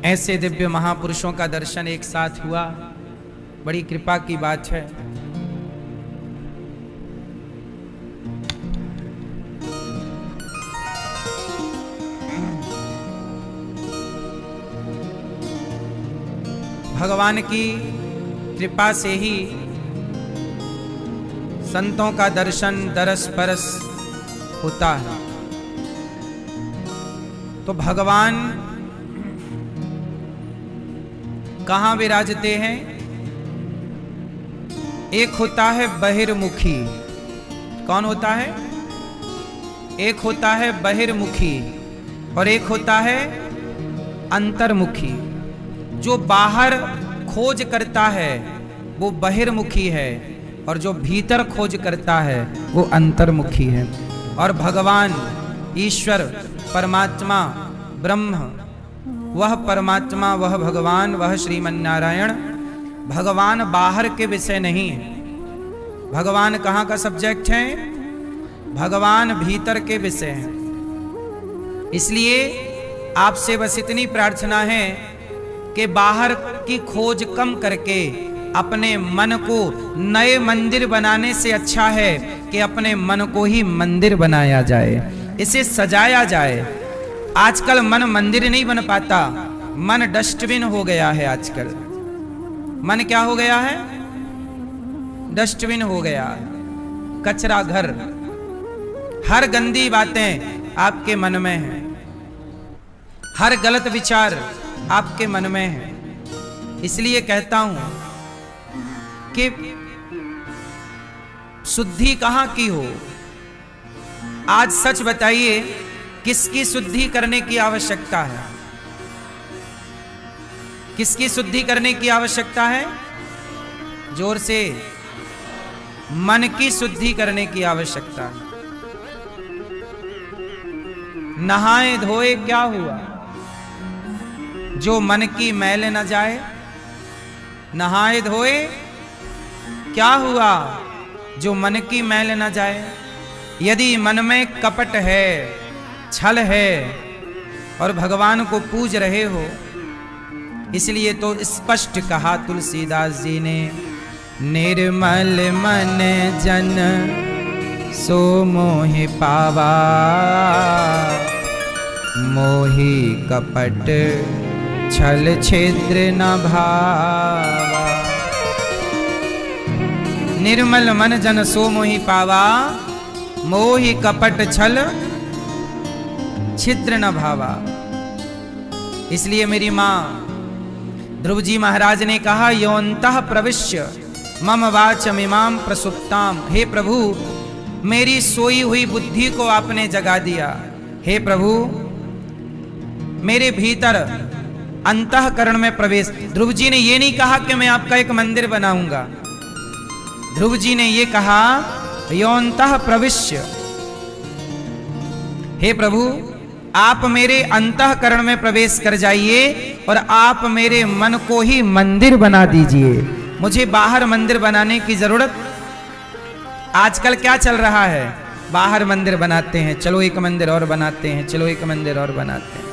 ऐसे दिव्य महापुरुषों का दर्शन एक साथ हुआ, बड़ी कृपा की बात है। भगवान की कृपा से ही संतों का दर्शन दरस परस होता है। तो भगवान कहाँ विराजते हैं? एक होता है बहिर्मुखी। कौन होता है? एक होता है बहिर्मुखी और एक होता है अंतर्मुखी। जो बाहर खोज करता है वो बहिर्मुखी है और जो भीतर खोज करता है वो अंतर्मुखी है। और भगवान ईश्वर परमात्मा ब्रह्म, वह परमात्मा, वह भगवान, वह श्रीमन्नारायण, भगवान बाहर के विषय नहीं है। भगवान कहाँ का सब्जेक्ट है? भगवान भीतर के विषय हैं। इसलिए आपसे बस इतनी प्रार्थना है कि बाहर की खोज कम करके अपने मन को नए मंदिर बनाने से अच्छा है कि अपने मन को ही मंदिर बनाया जाए, इसे सजाया जाए। आजकल मन मंदिर नहीं बन पाता, मन डस्टबिन हो गया है। आजकल मन क्या हो गया है? डस्टबिन हो गया, कचरा घर। हर गंदी बातें आपके मन में है, हर गलत विचार आपके मन में है। इसलिए कहता हूं कि शुद्धि कहां की हो? आज सच बताइए, किसकी शुद्धि करने की आवश्यकता है? किसकी शुद्धि करने की आवश्यकता है? जोर से। मन की शुद्धि करने की आवश्यकता है। नहाए धोए क्या हुआ? जो मन की मैल न जाए। नहाए धोए क्या हुआ? जो मन की मैल न जाए। यदि मन में कपट है, छल है और भगवान को पूज रहे हो, इसलिए तो स्पष्ट कहा तुलसीदास जी ने, निर्मल मन जन सो मोहि पावा, मोहि कपट छल छिद्र न भावा। निर्मल मन जन सो मोहि पावा, मोहि कपट छल छिद्र न भावा। इसलिए मेरी मां ध्रुव जी महाराज ने कहा, योऽन्तः प्रविश्य मम वाचमिमां प्रसुप्ताम। हे प्रभु, मेरी सोई हुई बुद्धि को आपने जगा दिया। हे प्रभु, मेरे भीतर अंतःकरण में प्रवेश। ध्रुव जी ने ये नहीं कहा कि मैं आपका एक मंदिर बनाऊंगा। ध्रुव जी ने ये कहा, योऽन्तः प्रविश्य, हे प्रभु आप मेरे अंतःकरण में प्रवेश कर जाइए और आप मेरे मन को ही मंदिर बना दीजिए। मुझे बाहर मंदिर बनाने की जरूरत। आजकल क्या चल रहा है? बाहर मंदिर बनाते हैं, चलो एक मंदिर और बनाते हैं, चलो एक मंदिर और बनाते हैं।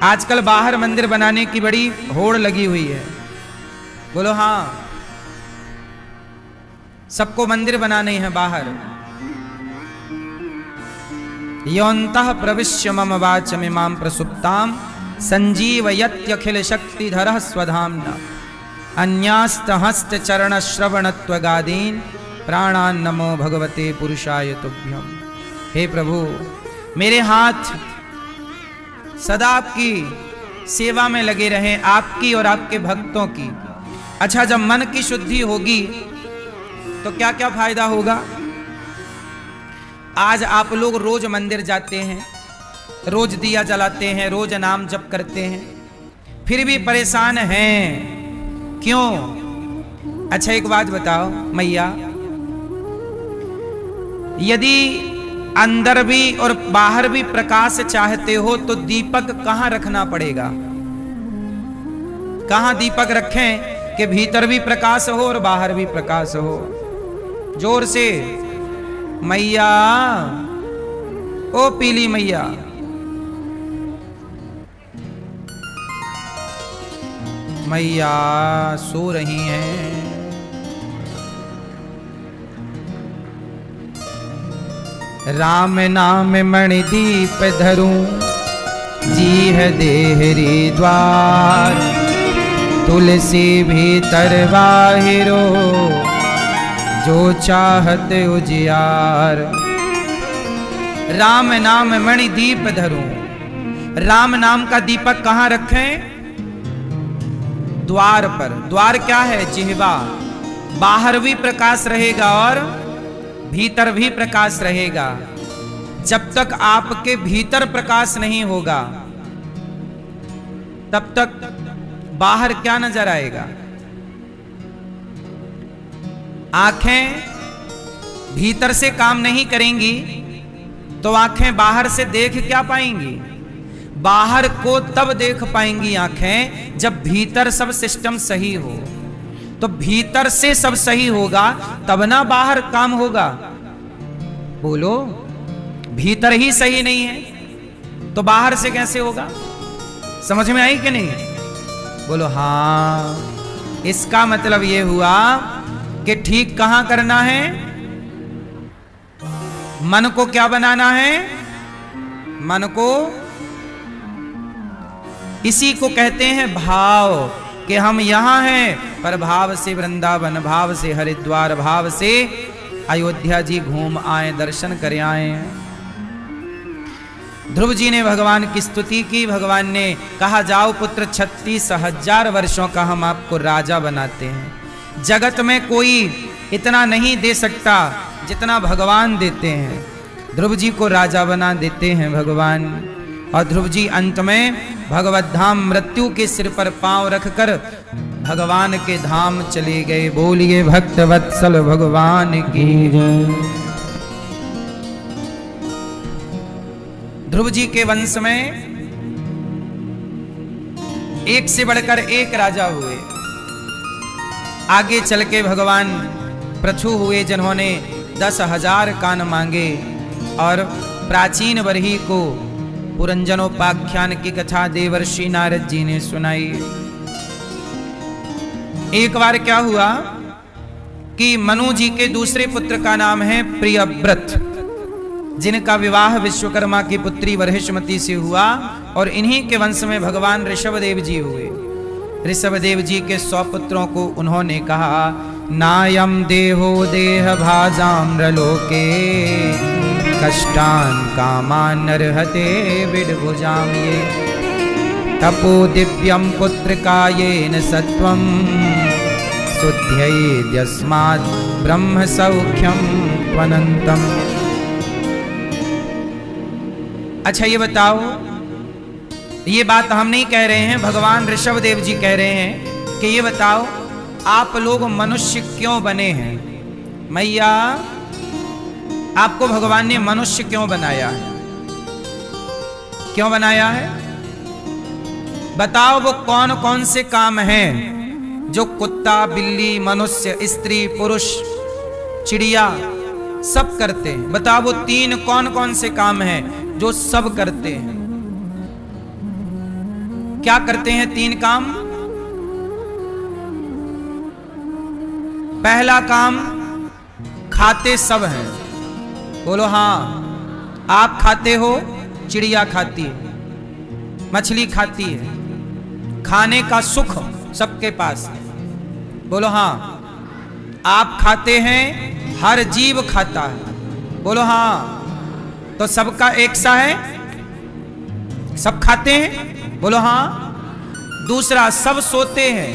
आजकल बाहर मंदिर बनाने की बड़ी होड़ लगी हुई है। बोलो हाँ, सबको मंदिर बनाने हैं बाहर। योऽन्तः प्रविश्य मम वाचमिमां प्रसुप्तां, संजीवयत्यखिल शक्तिधरः स्वधाम्ना, अन्यास्तहस्त चरण श्रवणत्वगादीन् प्राणान् नमो भगवते पुरुषाय तुभ्यम्। हे प्रभु, मेरे हाथ सदा आपकी सेवा में लगे रहें, आपकी और आपके भक्तों की। अच्छा, जब मन की शुद्धि होगी तो क्या क्या फायदा होगा? आज आप लोग रोज मंदिर जाते हैं, रोज दिया जलाते हैं, रोज नाम जप करते हैं, फिर भी परेशान हैं। क्यों? अच्छा एक बात बताओ मैया, यदि अंदर भी और बाहर भी प्रकाश चाहते हो तो दीपक कहां रखना पड़ेगा? कहां दीपक रखें कि भीतर भी प्रकाश हो और बाहर भी प्रकाश हो? जोर से। मैया, ओ पीली मैया, मैया सो रही हैं। राम नाम मणिदीप धरूं, जीह देहरी द्वार, तुलसी भीतर बाहिरो, जो चाहत उजियार। राम नाम मणिदीप धरूं, राम नाम का दीपक कहां रखें? द्वार पर। द्वार क्या है? जिह्वा। बाहर भी प्रकाश रहेगा और भीतर भी प्रकाश रहेगा। जब तक आपके भीतर प्रकाश नहीं होगा तब तक बाहर क्या नजर आएगा? आंखें भीतर से काम नहीं करेंगी तो आंखें बाहर से देख क्या पाएंगी? बाहर को तब देख पाएंगी आंखें जब भीतर सब सिस्टम सही हो। तो भीतर से सब सही होगा तब ना बाहर काम होगा। बोलो, भीतर ही सही नहीं है तो बाहर से कैसे होगा? समझ में आई कि नहीं? बोलो हाँ। इसका मतलब यह हुआ कि ठीक कहां करना है? मन को क्या बनाना है? मन को, इसी को कहते हैं भाव, कि हम यहां हैं पर भाव से वृंदावन, भाव से हरिद्वार, भाव से अयोध्या जी घूम आए, दर्शन कर आए। ध्रुव जी ने भगवान की स्तुति की। भगवान ने कहा जाओ पुत्र, 36,000 वर्षों का हम आपको राजा बनाते हैं। जगत में कोई इतना नहीं दे सकता जितना भगवान देते हैं। ध्रुव जी को राजा बना देते हैं भगवान। और ध्रुव जी अंत में भगवत धाम मृत्यु के सिर पर पांव रखकर भगवान के धाम चले गए। बोलिए भक्त वत्सल भगवान की जय। ध्रुव जी के वंश में एक से बढ़कर एक राजा हुए। आगे चल के भगवान पृथु हुए जिन्होंने 10,000 कान मांगे और प्राचीन बरही को पुरंजनोपाख्यान की कथा देवर्षि नारद जी ने सुनाई। एक बार क्या हुआ कि मनु जी के दूसरे पुत्र का नाम है प्रियव्रत, जिनका विवाह विश्वकर्मा की पुत्री वरहिष्मति से हुआ। और इन्हीं के वंश में भगवान ऋषभदेव जी हुए। ऋषभदेव जी के 100 पुत्रों को उन्होंने कहा, नायम देहो देह भाजाम्रलोके, कष्टान कामान नरहते विडभुजाम ये, तपो दिव्यम पुत्र कायेन सत्वम, शुद्ध्यैद्यस्मात् ब्रह्म सौख्यम त्वनंतम। अच्छा ये बताओ, ये बात हम नहीं कह रहे हैं, भगवान ऋषभदेव जी कह रहे हैं कि ये बताओ आप लोग मनुष्य क्यों बने हैं? मैया आपको भगवान ने मनुष्य क्यों बनाया है? क्यों बनाया है? बताओ वो कौन कौन से काम हैं जो कुत्ता, बिल्ली, मनुष्य, स्त्री, पुरुष, चिड़िया सब करते हैं? बताओ वो 3 कौन कौन से काम हैं जो सब करते हैं? क्या करते हैं 3 काम? पहला काम, खाते सब हैं। बोलो हाँ। आप खाते हो, चिड़िया खाती है, मछली खाती है, खाने का सुख सबके पास है। बोलो हाँ। आप खाते हैं, हर जीव खाता है। बोलो हाँ। तो सबका एक सा है, सब खाते हैं। बोलो हाँ। दूसरा, सब सोते हैं,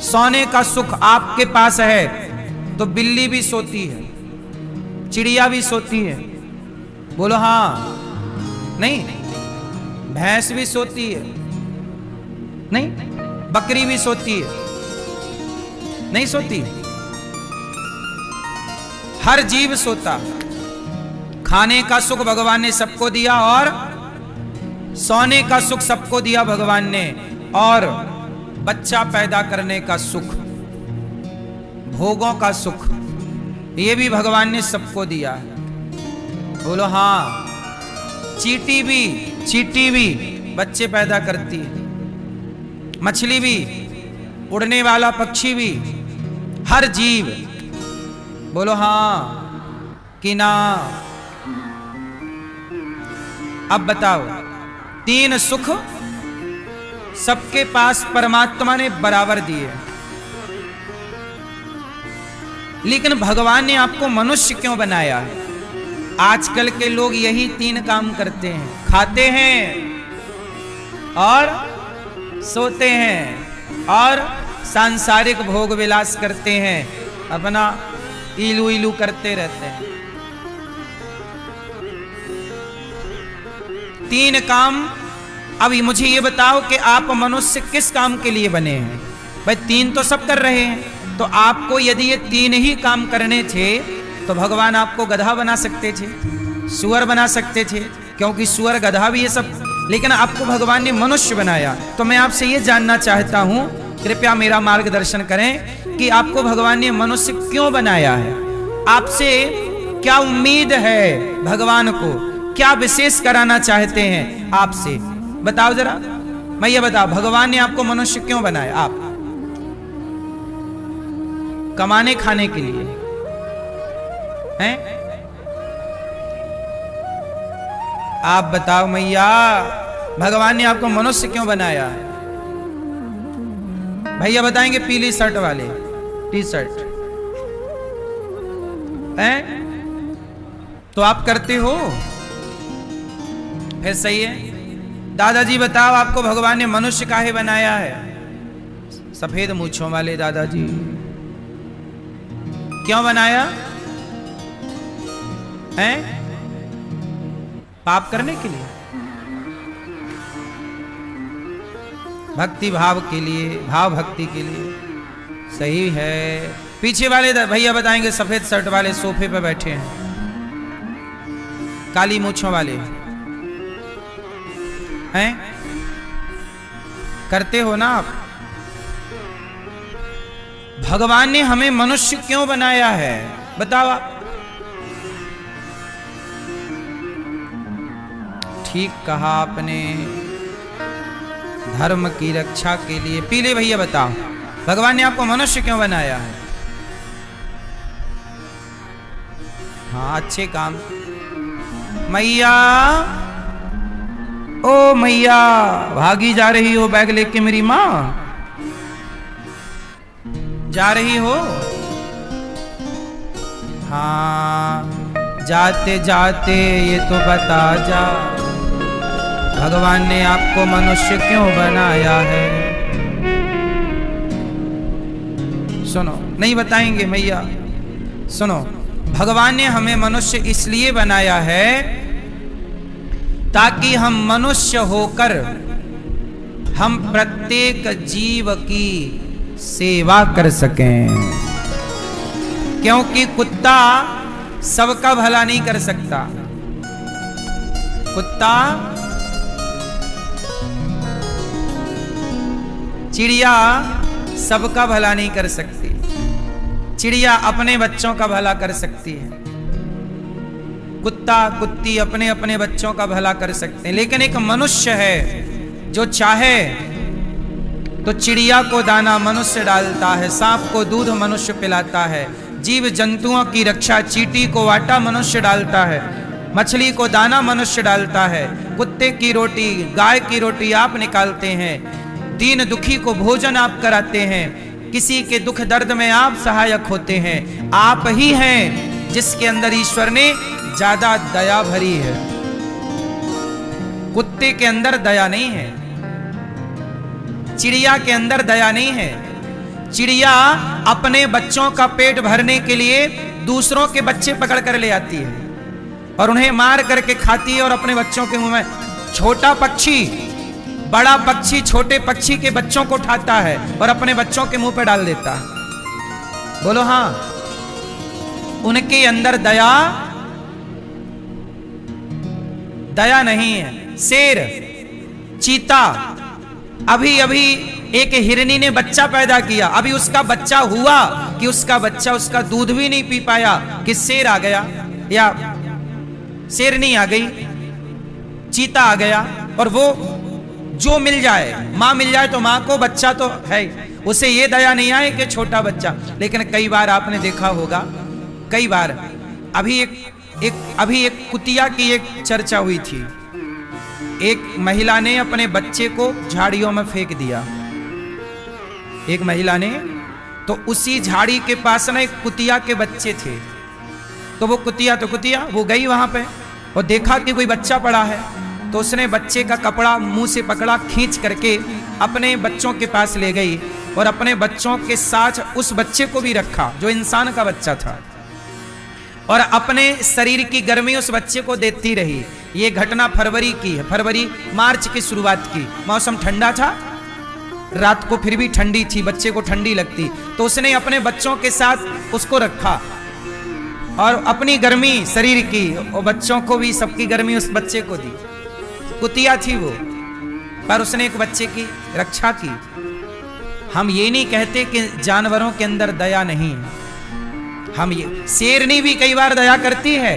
सोने का सुख आपके पास है। तो बिल्ली भी सोती है, चिड़िया भी सोती है। बोलो हाँ। नहीं, भैंस भी सोती है, नहीं, बकरी भी सोती है, नहीं सोती। हर जीव सोता। खाने का सुख भगवान ने सबको दिया और सोने का सुख सबको दिया भगवान ने, और बच्चा पैदा करने का सुख, भोगों का सुख, ये भी भगवान ने सबको दिया है। बोलो हाँ। चींटी भी बच्चे पैदा करती है, मछली भी, उड़ने वाला पक्षी भी, हर जीव। बोलो हाँ कि ना। अब बताओ, तीन सुख सबके पास परमात्मा ने बराबर दिए, लेकिन भगवान ने आपको मनुष्य क्यों बनाया है? आजकल के लोग यही तीन काम करते हैं, खाते हैं और सोते हैं और सांसारिक भोग विलास करते हैं, अपना इलू इलू करते रहते हैं। तीन काम। अभी मुझे ये बताओ कि आप मनुष्य किस काम के लिए बने हैं? भाई तीन तो सब कर रहे हैं, तो आपको यदि ये तीन ही काम करने थे तो भगवान आपको गधा बना सकते थे, सुअर बना सकते थे, क्योंकि सुअर गधा भी ये सब, लेकिन आपको भगवान ने मनुष्य बनाया। तो मैं आपसे ये जानना चाहता हूं, कृपया मेरा मार्गदर्शन करें कि आपको भगवान ने मनुष्य क्यों बनाया है? आपसे क्या उम्मीद है? भगवान को क्या विशेष कराना चाहते हैं आपसे? बताओ जरा, मैं ये बताओ, भगवान ने आपको मनुष्य क्यों बनाया? आप कमाने खाने के लिए हैं? आप बताओ मैया, भगवान ने आपको मनुष्य क्यों बनाया है? भैया बताएंगे पीली शर्ट वाले, टी शर्ट हैं? तो आप करते हो, फिर सही है। दादाजी बताओ, आपको भगवान ने मनुष्य काहे बनाया है? सफेद मूंछों वाले दादाजी, क्यों बनाया है? पाप करने के लिए, भक्ति भाव के लिए, भाव भक्ति के लिए। सही है। पीछे वाले भैया बताएंगे, सफेद शर्ट वाले सोफे पे बैठे हैं, काली मूंछों वाले हैं, करते हो ना आप? भगवान ने हमें मनुष्य क्यों बनाया है? बताओ आप। ठीक कहा आपने, धर्म की रक्षा के लिए। पीले भैया बताओ, भगवान ने आपको मनुष्य क्यों बनाया है? हाँ, अच्छे काम। मैया, ओ मैया, भागी जा रही हो बैग लेके मेरी माँ? जा रही हो? हाँ, जाते जाते ये तो बता जा, भगवान ने आपको मनुष्य क्यों बनाया है? सुनो, नहीं बताएंगे मैया, सुनो। भगवान ने हमें मनुष्य इसलिए बनाया है ताकि हम मनुष्य होकर हम प्रत्येक जीव की सेवा कर सकें। क्योंकि कुत्ता सबका भला नहीं कर सकता। कुत्ता, चिड़िया सबका भला नहीं कर सकती। चिड़िया अपने बच्चों का भला कर सकती है, कुत्ता कुत्ती अपने अपने बच्चों का भला कर सकते हैं। लेकिन एक मनुष्य है जो चाहे तो चिड़िया को दाना मनुष्य डालता है, सांप को दूध मनुष्य पिलाता है, जीव जंतुओं की रक्षा, चींटी को आटा मनुष्य डालता है, मछली को दाना मनुष्य डालता है, कुत्ते की रोटी, गाय की रोटी आप निकालते हैं, दीन दुखी को भोजन आप कराते हैं, किसी के दुख दर्द में आप सहायक होते हैं। आप ही हैं जिसके अंदर ईश्वर ने ज्यादा दया भरी है। कुत्ते के अंदर दया नहीं है, चिड़िया के अंदर दया नहीं है। चिड़िया अपने बच्चों का पेट भरने के लिए दूसरों के बच्चे पकड़ कर ले आती है और उन्हें मार करके खाती है और अपने बच्चों के मुंह में। छोटा पक्षी बड़ा पक्षी छोटे पक्षी के बच्चों को उठाता है और अपने बच्चों के मुंह पे डाल देता है। बोलो हाँ, उनके अंदर दया दया नहीं है। शेर, चीता, अभी अभी एक हिरनी ने बच्चा पैदा किया, अभी उसका बच्चा हुआ कि उसका बच्चा उसका दूध भी नहीं पी पाया कि शेर आ गया या शेरनी आ गई, चीता आ गया और वो जो मिल जाए, माँ मिल जाए तो माँ को, बच्चा तो है, उसे ये दया नहीं आए कि छोटा बच्चा। लेकिन कई बार आपने देखा होगा, कई बार अभी एक कुतिया की एक चर्चा हुई थी। एक महिला ने अपने बच्चे को झाड़ियों में फेंक दिया, एक महिला ने। तो उसी झाड़ी के पास ना एक कुतिया के बच्चे थे। तो वो कुतिया वो गई वहां पे और देखा कि कोई बच्चा पड़ा है। तो उसने बच्चे का कपड़ा मुंह से पकड़ा, खींच करके अपने बच्चों के पास ले गई और अपने बच्चों के साथ उस बच्चे को भी रखा जो इंसान का बच्चा था, और अपने शरीर की गर्मी उस बच्चे को देती रही। ये घटना फरवरी की है, फरवरी मार्च की शुरुआत की। मौसम ठंडा था, रात को फिर भी ठंडी थी, बच्चे को ठंडी लगती। तो उसने अपने बच्चों के साथ उसको रखा और अपनी गर्मी शरीर की और बच्चों को भी सबकी गर्मी उस बच्चे को दी। कुतिया थी वो, पर उसने एक बच्चे की रक्षा की। हम ये नहीं कहते कि जानवरों के अंदर दया नहीं है। हम ये, शेरनी भी कई बार दया करती है,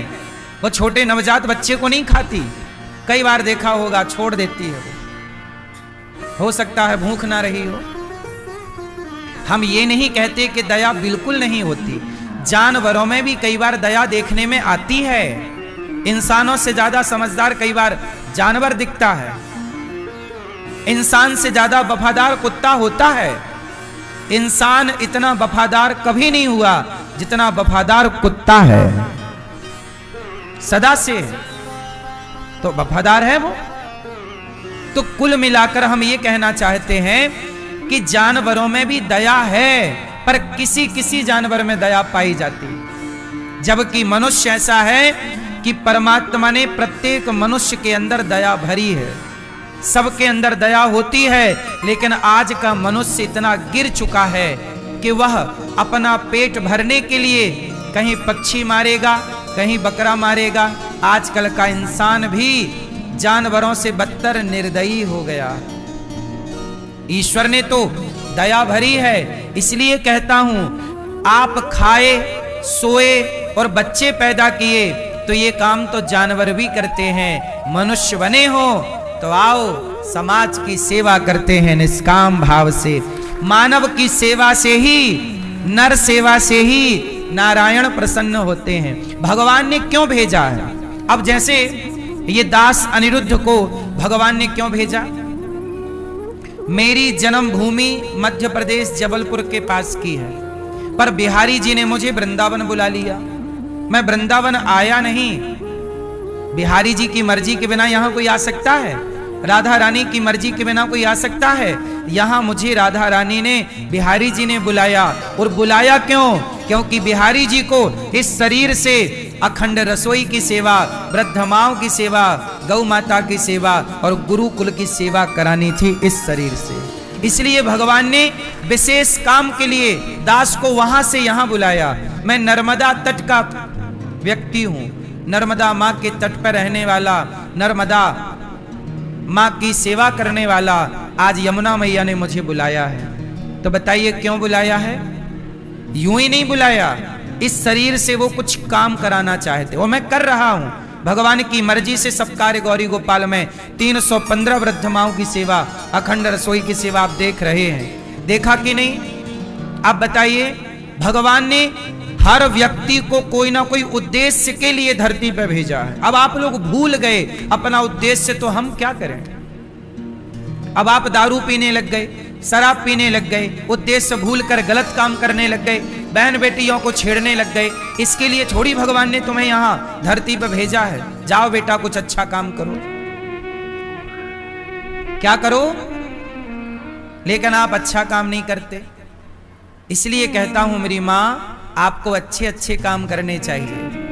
वो छोटे नवजात बच्चे को नहीं खाती। कई बार देखा होगा, छोड़ देती है वो, हो सकता है भूख ना रही हो। हम ये नहीं कहते कि दया बिल्कुल नहीं होती। जानवरों में भी कई बार दया देखने में आती है। इंसानों से ज्यादा समझदार कई बार जानवर दिखता है, इंसान से ज्यादा वफादार कुत्ता होता है। इंसान इतना वफादार कभी नहीं हुआ जितना वफादार कुत्ता है, सदा से। तो वफादार है वो। तो कुल मिलाकर हम ये कहना चाहते हैं कि जानवरों में भी दया है, पर किसी किसी जानवर में दया पाई जाती है। जबकि मनुष्य ऐसा है कि परमात्मा ने प्रत्येक मनुष्य के अंदर दया भरी है, सबके अंदर दया होती है। लेकिन आज का मनुष्य इतना गिर चुका है कि वह अपना पेट भरने के लिए कहीं पक्षी मारेगा, कहीं बकरा मारेगा। आजकल का इंसान भी जानवरों से बदतर निर्दयी हो गया। ईश्वर ने तो दया भरी है, इसलिए कहता हूं, आप खाए, सोए और बच्चे पैदा किए तो ये काम तो जानवर भी करते हैं। मनुष्य बने हो तो आओ समाज की सेवा करते हैं निष्काम भाव से। मानव की सेवा से ही, नर सेवा से ही नारायण प्रसन्न होते हैं। भगवान ने क्यों भेजा है? अब जैसे ये दास अनिरुद्ध को भगवान ने क्यों भेजा? मेरी जन्मभूमि मध्य प्रदेश जबलपुर के पास की है, पर बिहारी जी ने मुझे वृंदावन बुला लिया। मैं वृंदावन आया नहीं। बिहारी जी की मर्जी के बिना यहां कोई आ सकता है? राधा रानी की मर्जी के बिना कोई आ सकता है? यहां मुझे राधा रानी ने, बिहारी जी ने बुलाया। और बुलाया क्यों? क्योंकि बिहारी जी को इस शरीर से अखंड रसोई की सेवा, वृद्ध माओं की सेवा, गौ माता की सेवा और गुरुकुल की सेवा करानी थी इस शरीर से। इसलिए भगवान ने विशेष काम के लिए दास को वहां से यहां बुलाया। मैं नर्मदा तट का व्यक्ति हूं, नर्मदा माँ के तट पर रहने वाला, नर्मदा माँ की सेवा करने वाला। आज यमुना मैया ने मुझे बुलाया है, तो बताइए क्यों बुलाया है? यूं ही नहीं बुलाया, इस शरीर से वो कुछ काम कराना चाहते, वो मैं कर रहा हूं। भगवान की मर्जी से सब कार्य गौरी गोपाल में 315 वृद्ध माओं की सेवा, अखंड रसोई की सेवा आप देख रहे हैं। देखा कि नहीं? आप बताइए, भगवान ने हर व्यक्ति को कोई ना कोई उद्देश्य के लिए धरती पर भेजा है। अब आप लोग भूल गए अपना उद्देश्य, तो हम क्या करें? अब आप दारू पीने लग गए, शराब पीने लग गए, उद्देश्य भूलकर गलत काम करने लग गए, बहन बेटियों को छेड़ने लग गए। इसके लिए थोड़ी भगवान ने तुम्हें यहां धरती पर भेजा है। जाओ बेटा कुछ अच्छा काम करो, क्या करो? लेकिन आप अच्छा काम नहीं करते। इसलिए कहता हूं मेरी मां, आपको अच्छे अच्छे काम करने चाहिए।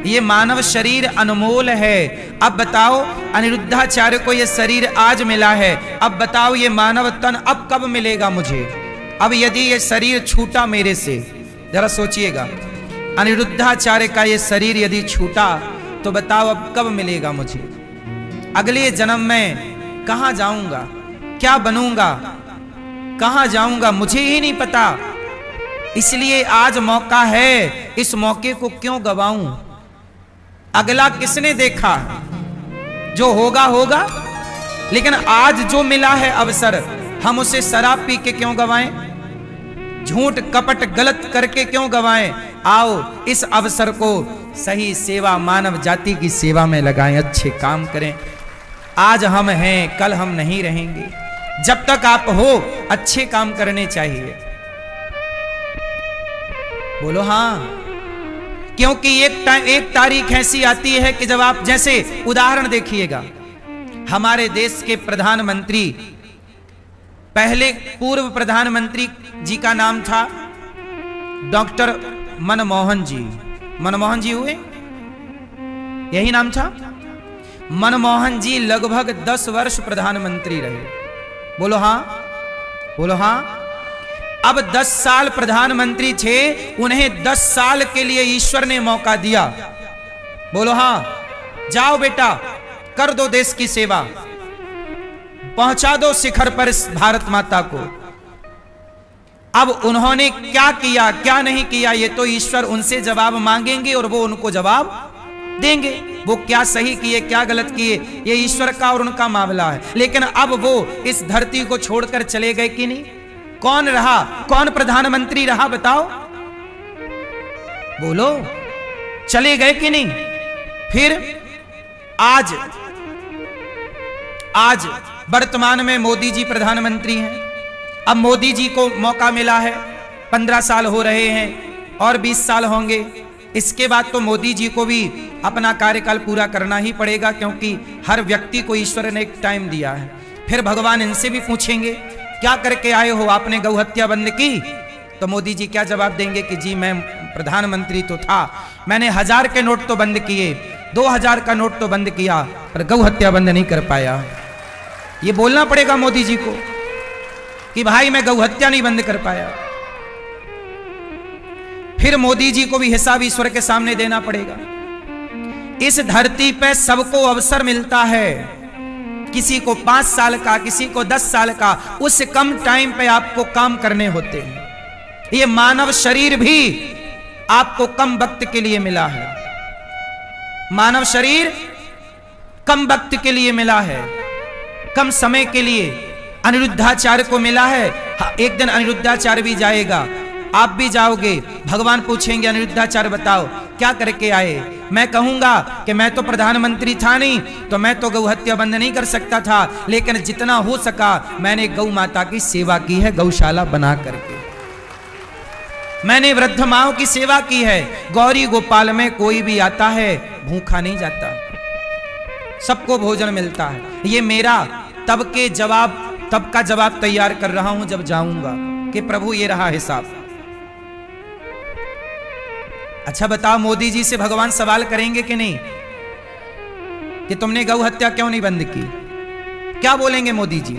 ये मानव शरीर अनमोल है। अब बताओ, अनिरुद्धाचार्य को ये शरीर आज मिला है, अब बताओ ये मानव तन अब कब मिलेगा मुझे? अब यदि ये शरीर छूटा मेरे से, जरा सोचिएगा, अनिरुद्धाचार्य का ये शरीर यदि छूटा तो बताओ अब कब मिलेगा मुझे? अगले जन्म में कहां जाऊंगा, क्या बनूंगा, कहां जाऊंगा, मुझे ही नहीं पता। इसलिए आज मौका है, इस मौके को क्यों गवाऊं? अगला किसने देखा? जो होगा होगा, लेकिन आज जो मिला है अवसर, हम उसे शराब पी के क्यों गवाएं, झूठ कपट गलत करके क्यों गवाएं। आओ इस अवसर को सही सेवा, मानव जाति की सेवा में लगाएं, अच्छे काम करें। आज हम हैं, कल हम नहीं रहेंगे। जब तक आप हो, अच्छे काम करने चाहिए। बोलो हाँ। क्योंकि एक तारीख ऐसी आती है कि जब आप, जैसे उदाहरण देखिएगा, हमारे देश के प्रधानमंत्री, पहले पूर्व प्रधानमंत्री जी का नाम था डॉक्टर मनमोहन जी। मनमोहन जी हुए, यही नाम था। मनमोहन जी लगभग 10 वर्ष प्रधानमंत्री रहे। बोलो हाँ, बोलो हाँ। अब 10 साल प्रधानमंत्री थे, उन्हें 10 साल के लिए ईश्वर ने मौका दिया। बोलो हाँ। जाओ बेटा, कर दो देश की सेवा, पहुंचा दो शिखर पर इस भारत माता को। अब उन्होंने क्या किया, क्या नहीं किया, ये तो ईश्वर उनसे जवाब मांगेंगे और वो उनको जवाब देंगे। वो क्या सही किए, क्या गलत किए, ये ईश्वर का और उनका मामला है। लेकिन अब वो इस धरती को छोड़कर चले गए कि नहीं? कौन रहा, कौन प्रधानमंत्री रहा, बताओ? बोलो, चले गए कि नहीं? फिर आज वर्तमान में मोदी जी प्रधानमंत्री हैं। अब मोदी जी को मौका मिला है, 15 साल हो रहे हैं और 20 साल होंगे। इसके बाद तो मोदी जी को भी अपना कार्यकाल पूरा करना ही पड़ेगा, क्योंकि हर व्यक्ति को ईश्वर ने एक टाइम दिया है। फिर भगवान इनसे भी पूछेंगे, क्या करके आए हो, आपने गौ हत्या बंद की? तो मोदी जी क्या जवाब देंगे कि जी मैं प्रधानमंत्री तो था, मैंने 1000 के नोट तो बंद किए, 2000 का नोट तो बंद किया, पर गौ हत्या बंद नहीं कर पाया। ये बोलना पड़ेगा मोदी जी को कि भाई मैं गौ हत्या नहीं बंद कर पाया। फिर मोदी जी को भी हिसाब ईश्वर के सामने देना पड़ेगा। इस धरती पे सबको अवसर मिलता है, किसी को 5 साल का, किसी को 10 साल का। उस कम टाइम पे आपको काम करने होते हैं। ये मानव शरीर भी आपको कम वक्त के लिए मिला है। मानव शरीर कम वक्त के लिए मिला है, कम समय के लिए। अनिरुद्धाचार्य को मिला है, एक दिन अनिरुद्धाचार्य भी जाएगा, आप भी जाओगे। भगवान पूछेंगे, अनिरुद्धाचार्य बताओ क्या करके आए? मैं कहूंगा कि मैं तो प्रधानमंत्री था नहीं, तो मैं तो गौ हत्या बंद नहीं कर सकता था, लेकिन जितना हो सका मैंने गौ माता की सेवा की है, गौशाला बना करके। मैंने वृद्ध माओं की सेवा की है। गौरी गोपाल में कोई भी आता है भूखा नहीं जाता, सबको भोजन मिलता है। ये मेरा तब का जवाब तैयार कर रहा हूं जब जाऊंगा कि प्रभु ये रहा हिसाब। अच्छा बताओ, मोदी जी से भगवान सवाल करेंगे कि नहीं कि तुमने गौ हत्या क्यों नहीं बंद की? क्या बोलेंगे मोदी जी?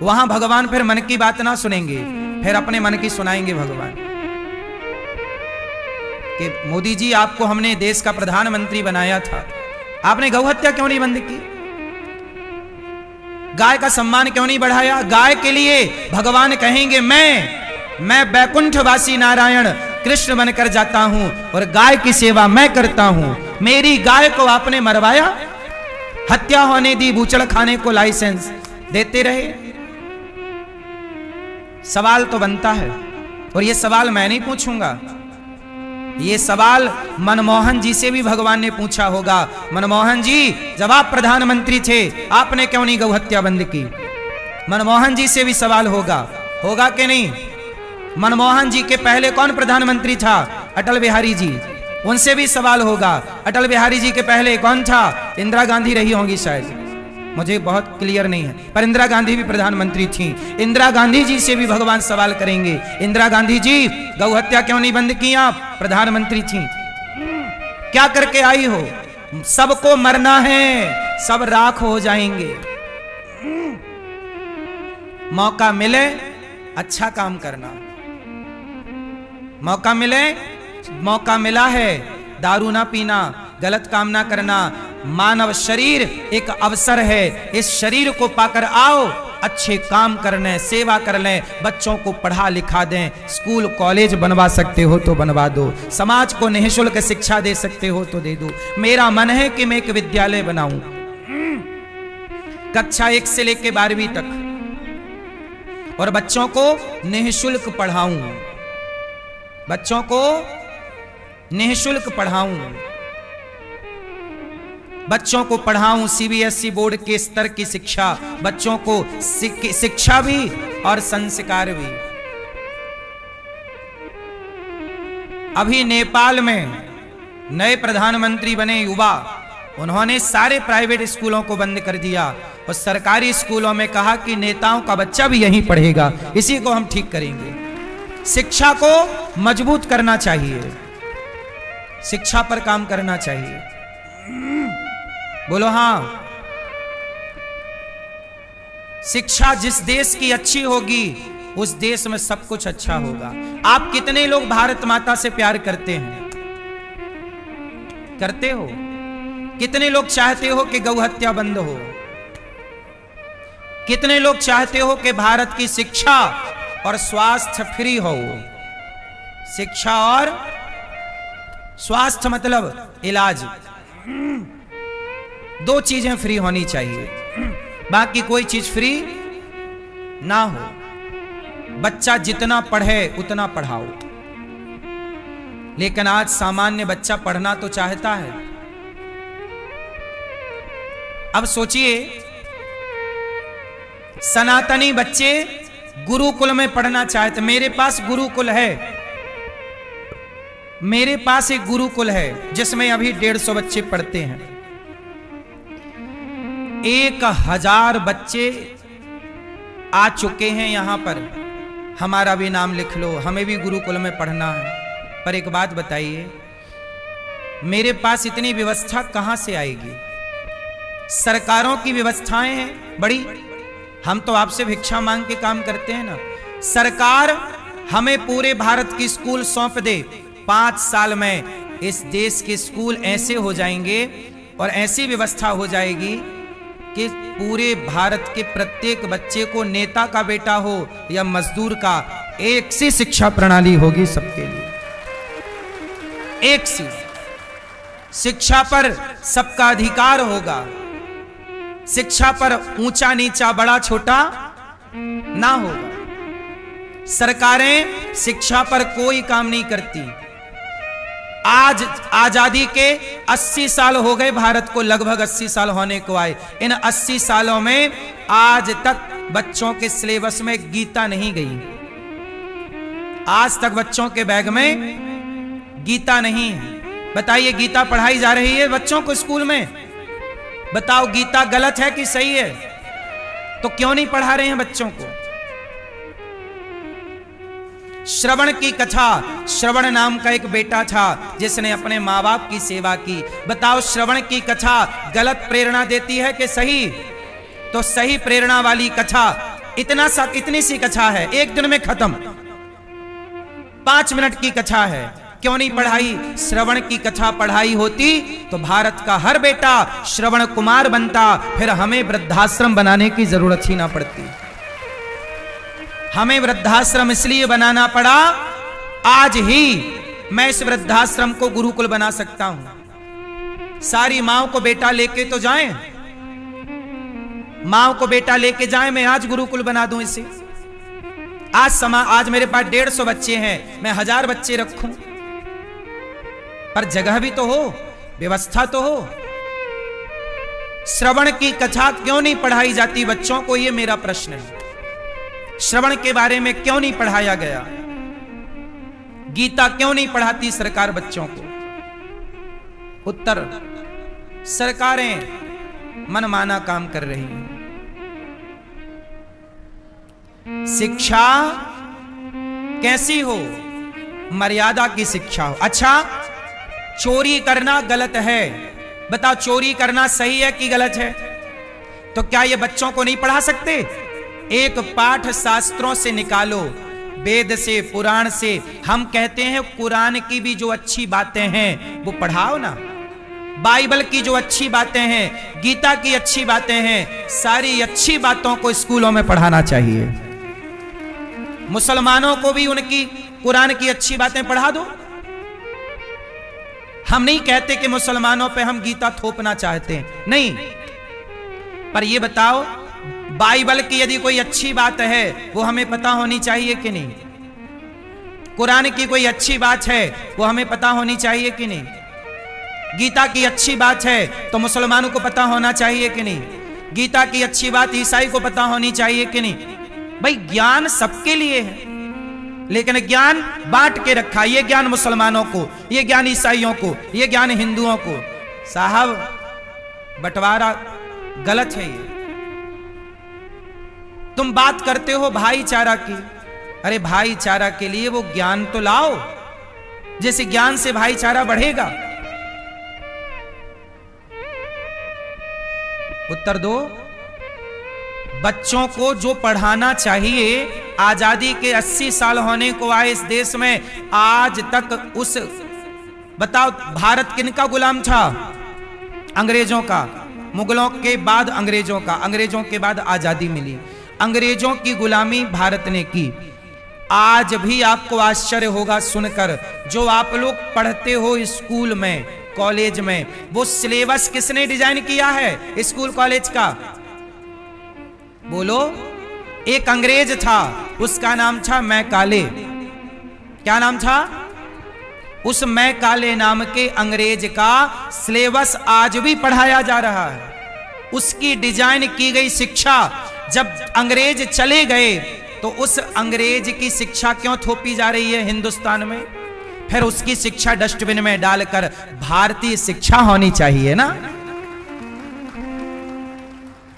वहां भगवान फिर मन की बात ना सुनेंगे, फिर अपने मन की सुनाएंगे भगवान कि मोदी जी आपको हमने देश का प्रधानमंत्री बनाया था, आपने गौ हत्या क्यों नहीं बंद की? गाय का सम्मान क्यों नहीं बढ़ाया? गाय के लिए भगवान कहेंगे मैं बैकुंठवासी नारायण कृष्ण बनकर जाता हूं और गाय की सेवा मैं करता हूं। मेरी गाय को आपने मरवाया, हत्या होने दी, बूचड़ खाने को लाइसेंस देते रहे। सवाल तो बनता है, और ये सवाल मैं नहीं पूछूंगा, ये सवाल मनमोहन जी से भी भगवान ने पूछा होगा। मनमोहन जी, जब आप प्रधानमंत्री थे आपने क्यों नहीं गौ हत्या बंद की? मनमोहन जी से भी सवाल होगा कि नहीं? मनमोहन जी के पहले कौन प्रधानमंत्री था? अटल बिहारी जी, उनसे भी सवाल होगा। अटल बिहारी जी के पहले कौन था? इंदिरा गांधी रही होंगी शायद, मुझे बहुत क्लियर नहीं है, पर इंदिरा गांधी भी प्रधानमंत्री थी। इंदिरा गांधी जी से भी भगवान सवाल करेंगे, इंदिरा गांधी जी गौ हत्या क्यों नहीं बंद की? आप प्रधानमंत्री थी, क्या करके आई हो? सबको मरना है, सब राख हो जाएंगे। मौका मिले अच्छा काम करना, मौका मिला है दारू ना पीना, गलत काम ना करना। मानव शरीर एक अवसर है, इस शरीर को पाकर आओ, अच्छे काम करने, सेवा कर लें, बच्चों को पढ़ा लिखा दें, स्कूल कॉलेज बनवा सकते हो तो बनवा दो, समाज को निःशुल्क शिक्षा दे सकते हो तो दे दो। मेरा मन है कि मैं एक विद्यालय बनाऊं, कक्षा 1 से लेकर 12वीं तक, और बच्चों को निःशुल्क पढ़ाऊं, बच्चों को निःशुल्क पढ़ाऊं, बच्चों को पढ़ाऊं। सीबीएसई बोर्ड के स्तर की शिक्षा, बच्चों को शिक्षा भी और संस्कार भी। अभी नेपाल में नए प्रधानमंत्री बने युवा, उन्होंने सारे प्राइवेट स्कूलों को बंद कर दिया और सरकारी स्कूलों में कहा कि नेताओं का बच्चा भी यहीं पढ़ेगा, इसी को हम ठीक करेंगे। शिक्षा को मजबूत करना चाहिए, शिक्षा पर काम करना चाहिए। बोलो हाँ। शिक्षा जिस देश की अच्छी होगी उस देश में सब कुछ अच्छा होगा। आप कितने लोग भारत माता से प्यार करते हैं? करते हो? कितने लोग चाहते हो कि गौ हत्या बंद हो? कितने लोग चाहते हो कि भारत की शिक्षा और स्वास्थ्य फ्री हो? शिक्षा और स्वास्थ्य मतलब इलाज, 2 चीजें फ्री होनी चाहिए, बाकी कोई चीज फ्री ना हो। बच्चा जितना पढ़े उतना पढ़ाओ, लेकिन आज सामान्य बच्चा पढ़ना तो चाहता है। अब सोचिए, सनातनी बच्चे गुरुकुल में पढ़ना चाहते। मेरे पास गुरुकुल है, मेरे पास एक गुरुकुल है जिसमें अभी 150 बच्चे पढ़ते हैं। 1000 बच्चे आ चुके हैं यहां पर। हमारा भी नाम लिख लो, हमें भी गुरुकुल में पढ़ना है। पर एक बात बताइए, मेरे पास इतनी व्यवस्था कहां से आएगी? सरकारों की व्यवस्थाएं हैं बड़ी, हम तो आपसे भिक्षा मांग के काम करते हैं ना। सरकार हमें पूरे भारत की स्कूल सौंप दे, 5 साल में इस देश के स्कूल ऐसे हो जाएंगे और ऐसी व्यवस्था हो जाएगी कि पूरे भारत के प्रत्येक बच्चे को नेता का बेटा हो या मजदूर का, एक सी शिक्षा प्रणाली होगी सबके लिए, एक सी। शिक्षा पर सबका अधिकार होगा, शिक्षा पर ऊंचा नीचा बड़ा छोटा ना होगा। सरकारें शिक्षा पर कोई काम नहीं करती। आज आजादी के 80 साल हो गए भारत को, लगभग 80 साल होने को आए। इन 80 सालों में आज तक बच्चों के सिलेबस में गीता नहीं गई। आज तक बच्चों के बैग में गीता नहीं है। बताइए, गीता पढ़ाई जा रही है बच्चों को स्कूल में? बताओ, गीता गलत है कि सही है? तो क्यों नहीं पढ़ा रहे हैं बच्चों को? श्रवण की कथा, श्रवण नाम का एक बेटा था जिसने अपने माँ बाप की सेवा की। बताओ, श्रवण की कथा गलत प्रेरणा देती है कि सही? तो सही प्रेरणा वाली कथा, इतनी सी कथा है, एक दिन में खत्म, 5 मिनट की कथा है। क्यों नहीं पढ़ाई? श्रवण की कथा पढ़ाई होती तो भारत का हर बेटा श्रवण कुमार बनता, फिर हमें वृद्धाश्रम बनाने की जरूरत ही ना पड़ती। हमें वृद्धाश्रम इसलिए बनाना पड़ा, आज ही मैं इस वृद्धाश्रम को गुरुकुल बना सकता हूं। सारी माओ को बेटा लेके तो जाएं, माओ को बेटा लेके जाएं, मैं आज गुरुकुल बना दूं इसे। आज मेरे पास 150 बच्चे हैं, मैं 1000 बच्चे रखूं, पर जगह भी तो हो, व्यवस्था तो हो। श्रवण की कथा क्यों नहीं पढ़ाई जाती बच्चों को, यह मेरा प्रश्न है। श्रवण के बारे में क्यों नहीं पढ़ाया गया? गीता क्यों नहीं पढ़ाती सरकार बच्चों को? उत्तर, सरकारें मनमाना काम कर रही हैं। शिक्षा कैसी हो? मर्यादा की शिक्षा हो। अच्छा, चोरी करना गलत है, बताओ चोरी करना सही है कि गलत है? तो क्या ये बच्चों को नहीं पढ़ा सकते? एक पाठ शास्त्रों से निकालो, वेद से, पुराण से। हम कहते हैं कुरान की भी जो अच्छी बातें हैं वो पढ़ाओ ना, बाइबल की जो अच्छी बातें हैं, गीता की अच्छी बातें हैं, सारी अच्छी बातों को स्कूलों में पढ़ाना चाहिए। मुसलमानों को भी उनकी कुरान की अच्छी बातें पढ़ा दो। हम नहीं कहते कि मुसलमानों पे हम गीता थोपना चाहते हैं, नहीं। पर ये बताओ, बाइबल की यदि कोई अच्छी बात है वो हमें पता होनी चाहिए कि नहीं? कुरान की कोई अच्छी बात है वो हमें पता होनी चाहिए कि नहीं? गीता की अच्छी बात है तो मुसलमानों को पता होना चाहिए कि नहीं? गीता की अच्छी बात ईसाई को पता होनी चाहिए कि नहीं? भाई ज्ञान सबके लिए है, लेकिन ज्ञान बांट के रखा। ये ज्ञान मुसलमानों को, ये ज्ञान ईसाइयों को, ये ज्ञान हिंदुओं को। साहब बंटवारा गलत है। ये तुम बात करते हो भाईचारा की, अरे भाईचारा के लिए वो ज्ञान तो लाओ, जैसे ज्ञान से भाईचारा बढ़ेगा। उत्तर दो। बच्चों को जो पढ़ाना चाहिए, आजादी के 80 साल होने को आए इस देश में, आज तक उस, बताओ भारत किनका गुलाम था? अंग्रेजों का। मुगलों के बाद अंग्रेजों का, अंग्रेजों के बाद आजादी मिली। अंग्रेजों की गुलामी भारत ने की। आज भी आपको आश्चर्य होगा सुनकर, जो आप लोग पढ़ते हो स्कूल में, कॉलेज में, वो सिलेबस किसने डिजाइन किया है स्कूल कॉलेज का? बोलो। एक अंग्रेज था, उसका नाम था मैकाले। क्या नाम था? उस मैकाले नाम के अंग्रेज का सिलेबस आज भी पढ़ाया जा रहा है। उसकी डिजाइन की गई शिक्षा, जब अंग्रेज चले गए तो उस अंग्रेज की शिक्षा क्यों थोपी जा रही है हिंदुस्तान में? फिर उसकी शिक्षा डस्टबिन में डालकर भारतीय शिक्षा होनी चाहिए ना।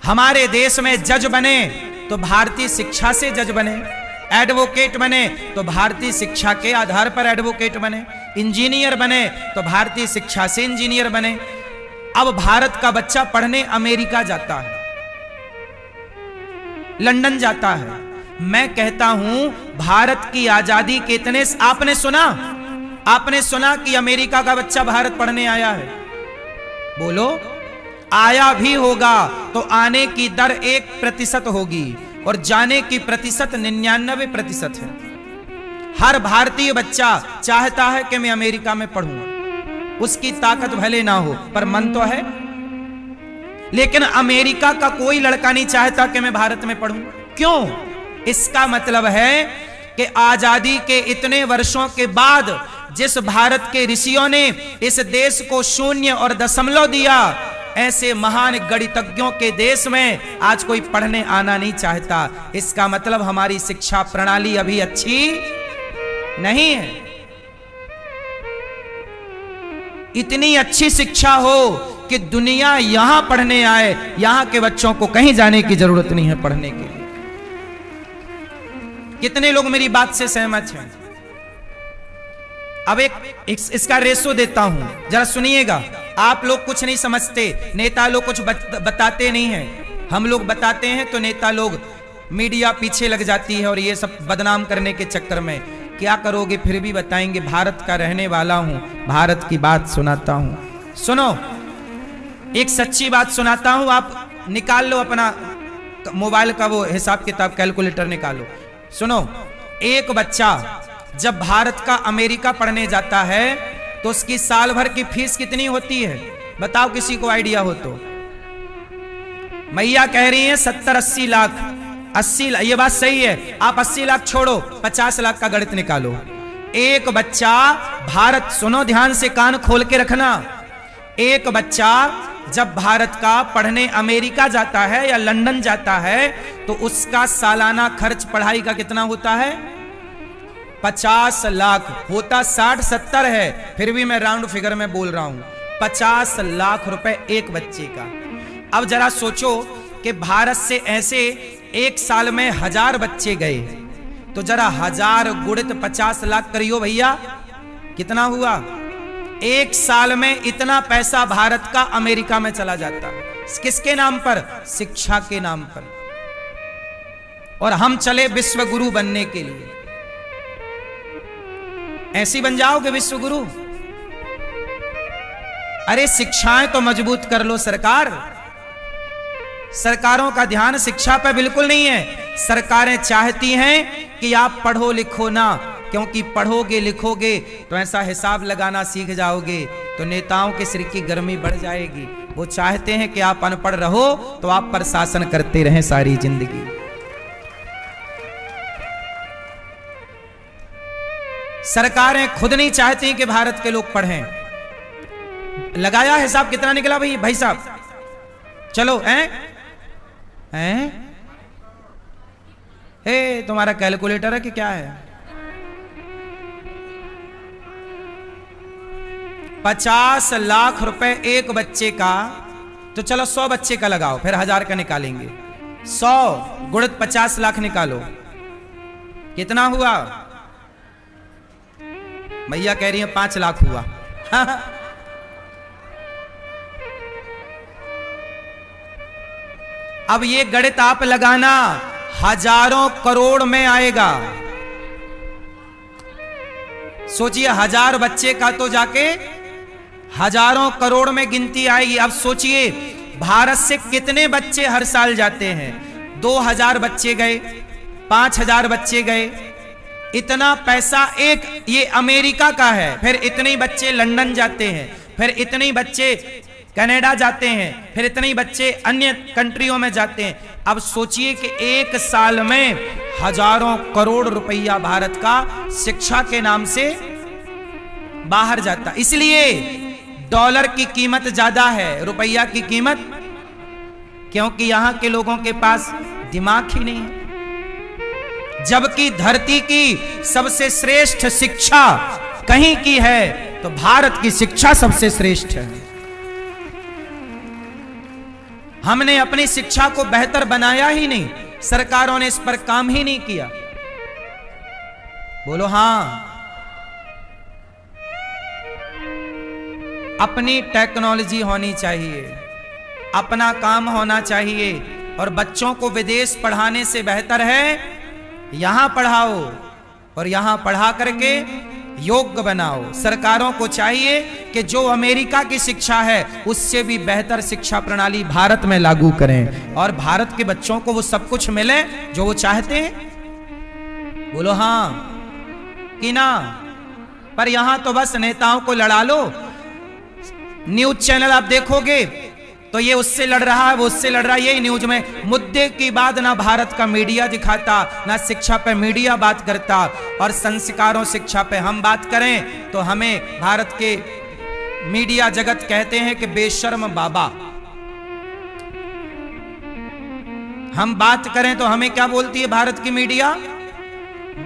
हमारे देश में जज बने तो भारतीय शिक्षा से जज बने, एडवोकेट बने तो भारतीय शिक्षा के आधार पर एडवोकेट बने, इंजीनियर बने तो भारतीय शिक्षा से इंजीनियर बने। अब भारत का बच्चा पढ़ने अमेरिका जाता है, लंदन जाता है। मैं कहता हूं भारत की आजादी के इतने, आपने सुना कि अमेरिका का बच्चा भारत पढ़ने आया है? बोलो। आया भी होगा तो आने की दर 1% होगी और जाने की प्रतिशत 99% है। हर भारतीय बच्चा चाहता है कि मैं अमेरिका में पढ़ूं। उसकी ताकत भले ना हो पर मन तो है। लेकिन अमेरिका का कोई लड़का नहीं चाहता कि मैं भारत में पढ़ूं। क्यों? इसका मतलब है कि आजादी के इतने वर्षों के बाद जिस भारत के ऋषियों ने इस देश को शून्य और दशमलव दिया, ऐसे महान गणितज्ञों के देश में आज कोई पढ़ने आना नहीं चाहता। इसका मतलब हमारी शिक्षा प्रणाली अभी अच्छी नहीं है। इतनी अच्छी शिक्षा हो कि दुनिया यहां पढ़ने आए, यहां के बच्चों को कहीं जाने की जरूरत नहीं है पढ़ने के लिए। कितने लोग मेरी बात से सहमत हैं? अब इसका रेशो देता हूं, जरा सुनिएगा। आप लोग कुछ नहीं समझते, नेता लोग कुछ बताते नहीं हैं। हम लोग बताते हैं तो नेता लोग, मीडिया पीछे लग जाती है और ये सब बदनाम करने के चक्कर में क्या करोगे? फिर भी बताएंगे, भारत का रहने वाला हूं, भारत की बात सुनाता हूं। सुनो, एक सच्ची बात सुनाता हूं। आप निकाल लो अपना मोबाइल का वो हिसाब किताब, कैलकुलेटर निकालो। सुनो, एक बच्चा जब भारत का अमेरिका पढ़ने जाता है तो उसकी साल भर की फीस कितनी होती है? बताओ, किसी को आइडिया हो तो। मैया कह रही है 70-80 लाख। 80, ये बात सही है। आप 80 लाख छोड़ो, 50 लाख का गणित निकालो। एक बच्चा भारत, सुनो ध्यान से, कान खोल के रखना। एक बच्चा जब भारत का पढ़ने अमेरिका जाता है या लंदन जाता है तो उसका सालाना खर्च पढ़ाई का कितना होता है? 50 लाख। होता 60-70 है, फिर भी मैं राउंड फिगर में बोल रहा हूं। 50 लाख रुपए एक बच्चे का। अब जरा सोचो कि भारत से ऐसे एक साल में 1000 बच्चे गए, तो जरा 1000 गुणित 50 लाख करियो भैया, कितना हुआ? एक साल में इतना पैसा भारत का अमेरिका में चला जाता। किसके नाम पर? शिक्षा के नाम पर। और हम चले विश्व गुरु बनने के लिए। ऐसी बन जाओगे विश्व गुरु? अरे शिक्षाएं तो मजबूत कर लो सरकार। सरकारों का ध्यान शिक्षा पर बिल्कुल नहीं है। सरकारें चाहती हैं कि आप पढ़ो लिखो ना, क्योंकि पढ़ोगे लिखोगे तो ऐसा हिसाब लगाना सीख जाओगे तो नेताओं के सिर की गर्मी बढ़ जाएगी। वो चाहते हैं कि आप अनपढ़ रहो तो आप पर शासन करते रहें सारी जिंदगी। सरकारें खुद नहीं चाहती कि भारत के लोग पढ़ें। लगाया हिसाब कितना निकला भाई साहब? चलो हैं तुम्हारा कैलकुलेटर है कि क्या है? 50 लाख रुपए एक बच्चे का, तो चलो 100 बच्चे का लगाओ, फिर 1000 का निकालेंगे। 100 गुणित 50 लाख निकालो, कितना हुआ? भैया कह रही है 5 लाख हुआ। अब ये गणित आप लगाना, हजारों करोड़ में आएगा। सोचिए 1000 बच्चे का तो जाके हजारों करोड़ में गिनती आएगी। अब सोचिए भारत से कितने बच्चे हर साल जाते हैं? 2000 बच्चे गए, 5000 बच्चे गए, इतना पैसा एक ये अमेरिका का है। फिर इतने ही बच्चे लंदन जाते हैं, फिर इतने ही बच्चे कनाडा जाते हैं, फिर इतने ही बच्चे अन्य कंट्रियों में जाते हैं। अब सोचिए कि एक साल में हजारों करोड़ रुपया भारत का शिक्षा के नाम से बाहर जाता। इसलिए डॉलर की कीमत ज्यादा है, रुपया की कीमत, क्योंकि यहां के लोगों के पास दिमाग ही नहीं है। जबकि धरती की सबसे श्रेष्ठ शिक्षा कहीं की है तो भारत की शिक्षा सबसे श्रेष्ठ है। हमने अपनी शिक्षा को बेहतर बनाया ही नहीं, सरकारों ने इस पर काम ही नहीं किया। बोलो हां। अपनी टेक्नोलॉजी होनी चाहिए, अपना काम होना चाहिए, और बच्चों को विदेश पढ़ाने से बेहतर है यहां पढ़ाओ, और यहां पढ़ा करके योग्य बनाओ। सरकारों को चाहिए कि जो अमेरिका की शिक्षा है उससे भी बेहतर शिक्षा प्रणाली भारत में लागू करें, और भारत के बच्चों को वो सब कुछ मिले जो वो चाहते हैं। बोलो हां कि ना? पर यहां तो बस नेताओं को लड़ा लो। न्यूज चैनल आप देखोगे तो ये उससे लड़ रहा है, वो उससे लड़ रहा है, यही न्यूज में मुद्दे की बात ना भारत का मीडिया दिखाता, ना शिक्षा पे मीडिया बात करता। और संस्कारों शिक्षा पे हम बात करें तो हमें भारत के मीडिया जगत कहते हैं कि बेशर्म बाबा। हम बात करें तो हमें क्या बोलती है भारत की मीडिया?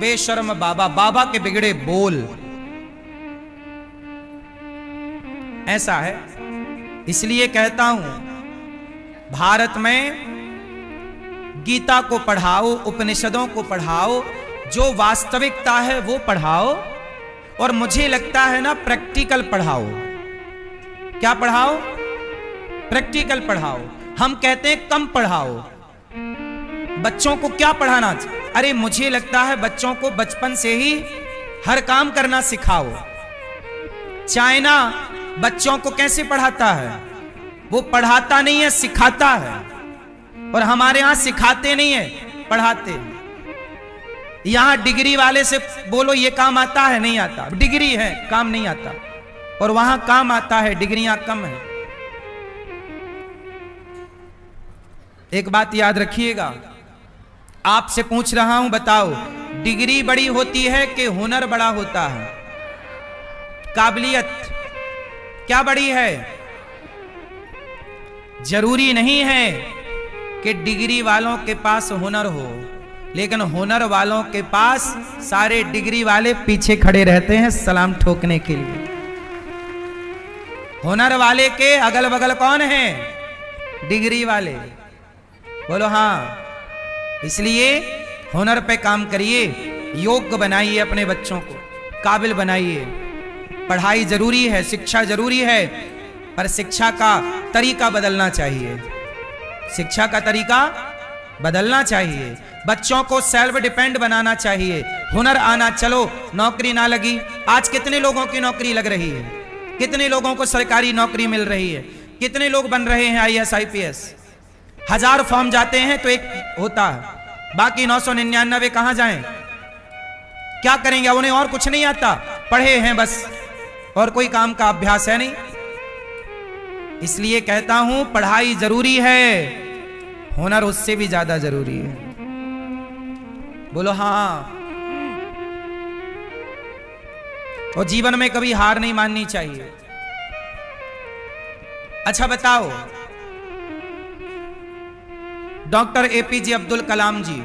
बेशर्म बाबा, बाबा के बिगड़े बोल। ऐसा है। इसलिए कहता हूं भारत में गीता को पढ़ाओ, उपनिषदों को पढ़ाओ, जो वास्तविकता है वो पढ़ाओ, और मुझे लगता है ना प्रैक्टिकल पढ़ाओ। क्या पढ़ाओ? प्रैक्टिकल पढ़ाओ। हम कहते हैं कम पढ़ाओ। बच्चों को क्या पढ़ाना? अरे मुझे लगता है बच्चों को बचपन से ही हर काम करना सिखाओ। चाइना बच्चों को कैसे पढ़ाता है? वो पढ़ाता नहीं है, सिखाता है। और हमारे यहां सिखाते नहीं है, पढ़ाते। यहां डिग्री वाले से बोलो ये काम आता है, नहीं आता। डिग्री है, काम नहीं आता। और वहां काम आता है, डिग्रियां कम है। एक बात याद रखिएगा, आपसे पूछ रहा हूं, बताओ डिग्री बड़ी होती है कि हुनर बड़ा होता है? काबिलियत क्या बड़ी है? जरूरी नहीं है कि डिग्री वालों के पास हुनर हो, लेकिन हुनर वालों के पास सारे डिग्री वाले पीछे खड़े रहते हैं सलाम ठोकने के लिए। हुनर वाले के अगल बगल कौन है? डिग्री वाले। बोलो हां। इसलिए हुनर पे काम करिए, योग्य बनाइए, अपने बच्चों को काबिल बनाइए। पढ़ाई जरूरी है, शिक्षा जरूरी है, पर शिक्षा का तरीका बदलना चाहिए। शिक्षा का तरीका बदलना चाहिए। बच्चों को सेल्फ डिपेंड बनाना चाहिए। हुनर आना, चलो नौकरी ना लगी, आज कितने लोगों की नौकरी लग रही है, कितने लोगों को सरकारी नौकरी मिल रही है, कितने लोग बन रहे हैं IAS IPS। 1000 फॉर्म जाते हैं तो एक होता है, बाकी 999 कहां जाएं? क्या करेंगे? उन्हें और कुछ नहीं आता, पढ़े हैं बस, और कोई काम का अभ्यास है नहीं। इसलिए कहता हूं पढ़ाई जरूरी है, हुनर उससे भी ज्यादा जरूरी है। बोलो हाँ। और जीवन में कभी हार नहीं माननी चाहिए। अच्छा बताओ, डॉक्टर एपीजे अब्दुल कलाम जी